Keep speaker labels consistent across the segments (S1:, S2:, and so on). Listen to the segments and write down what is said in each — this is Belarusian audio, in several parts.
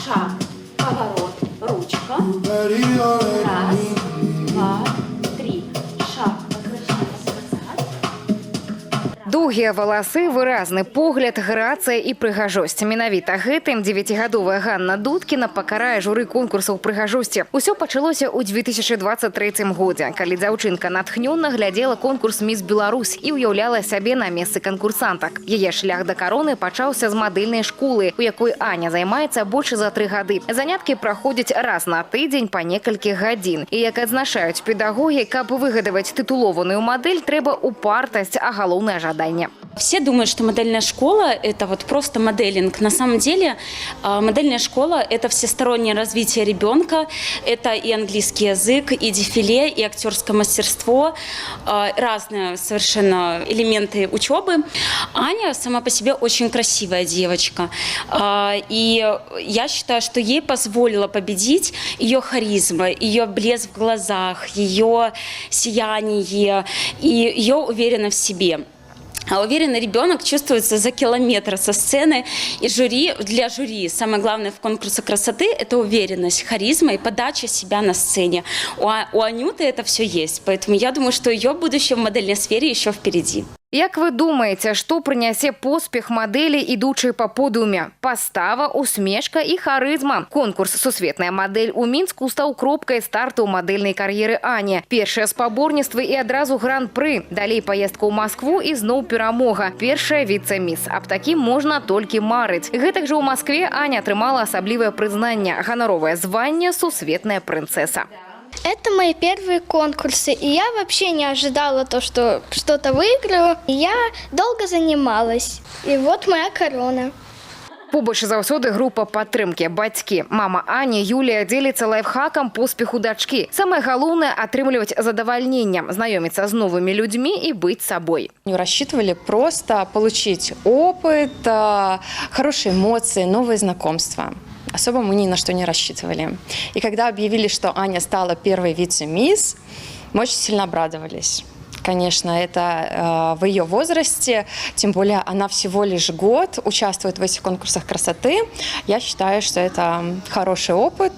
S1: шаг, поворот, ручка. Раз, два, три. Шаг, возвращаемся назад.
S2: Доўгія валасы, выразны погляд, грацыя і прыгажосць. Менавіта гэтым 9гадовая Ганна Дудкіна пакарае журы конкурсаў прыгажосці. Усё пачалося ў 2023 годзе, калі дзяўчынка натхнённа глядзела конкурс «Міс Беларусь» і ўяўляла сябе на месцы канкурсантак. Яе шлях да кароны пачаўся з мадэльнай школы, у якой Аня займаецца больш за 3 гады. Заняткі праходзяць раз на тыдзень па некалькі гадзін. І як адзначаюць педагогі, каб выгадаваць тытулованую мадэль, трэба упартасць, а галоўнае жаданне.
S3: Все думают, что модельная школа – это вот просто моделинг. На самом деле модельная школа – это всестороннее развитие ребенка. Это и английский язык, и дефиле, и актерское мастерство. Разные совершенно элементы учебы. Аня сама по себе очень красивая девочка. И я считаю, что ей позволила победить ее харизма, ее блеск в глазах, ее сияние и ее уверенность в себе. А уверенный ребенок чувствуется за километр со сцены. И для жюри самое главное в конкурсе красоты – это уверенность, харизма и подача себя на сцене. У Анюты это все есть. Поэтому я думаю, что ее будущее в модельной сфере еще впереди.
S2: Як вы думаеце, што прынясе поспех мадэлі, ідучай па подыуме? Пастава, усмешка і харызма. Конкурс «Сусветная мадэль» у Мінску стаў кропкай старту ў мадэльнай кар'еры Ані. Першае спаборніцтвы і адразу гран-пры. Далей паездка ў Маскву і зноў перамога. Першая віцэ-міс. Аб такім можна толькі марыць. Гэтак жа ў Маскве Аня атрымала асаблівае прызнанне – ганаровае званне «Сусветная прынцэса».
S4: Это мои первые конкурсы, и я вообще не ожидала то, что что-то выиграю. И я долго занималась, и вот моя корона.
S2: Побач заўсёды група падтрымкі, бацькі. Мама Ані, Юлія, дзеліцца лайфхакам поспеху дачкі. Самае галоўнае – атрымліваць задавальненне, знаёміцца з новымі людзьмі і быць сабой.
S5: Рассчитывали просто получить опыт, хорошие эмоции, новые знакомства. Особо мы ни на что не рассчитывали. И когда объявили, что Аня стала первой вице-мисс, мы очень сильно обрадовались. Конечно, это в ее возрасте, тем более она всего лишь год участвует в этих конкурсах красоты. Я считаю, что это хороший опыт,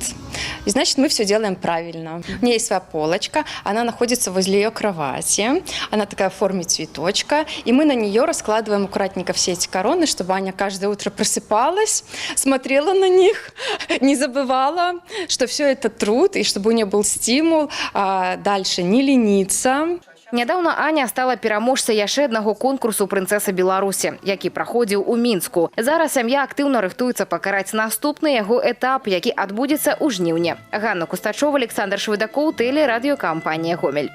S5: и значит, мы все делаем правильно. У нее есть своя полочка, она находится возле ее кровати, она такая в форме цветочка, и мы на нее раскладываем аккуратненько все эти короны, чтобы Аня каждое утро просыпалась, смотрела на них, не забывала, что все это труд, и чтобы у нее был стимул дальше не лениться.
S2: Нядаўна Аня стала пераможцай яшчэ аднаго конкурсу «Прынцэса Беларусі», які праходзіў у Мінску. Зараз сям'я актыўна рыхтуецца пакараць наступны яго этап, які адбудзецца ў жніўні. Ганна Кустачова, Александр Швыдакоў, тэлерадыёкампанія «Гомель».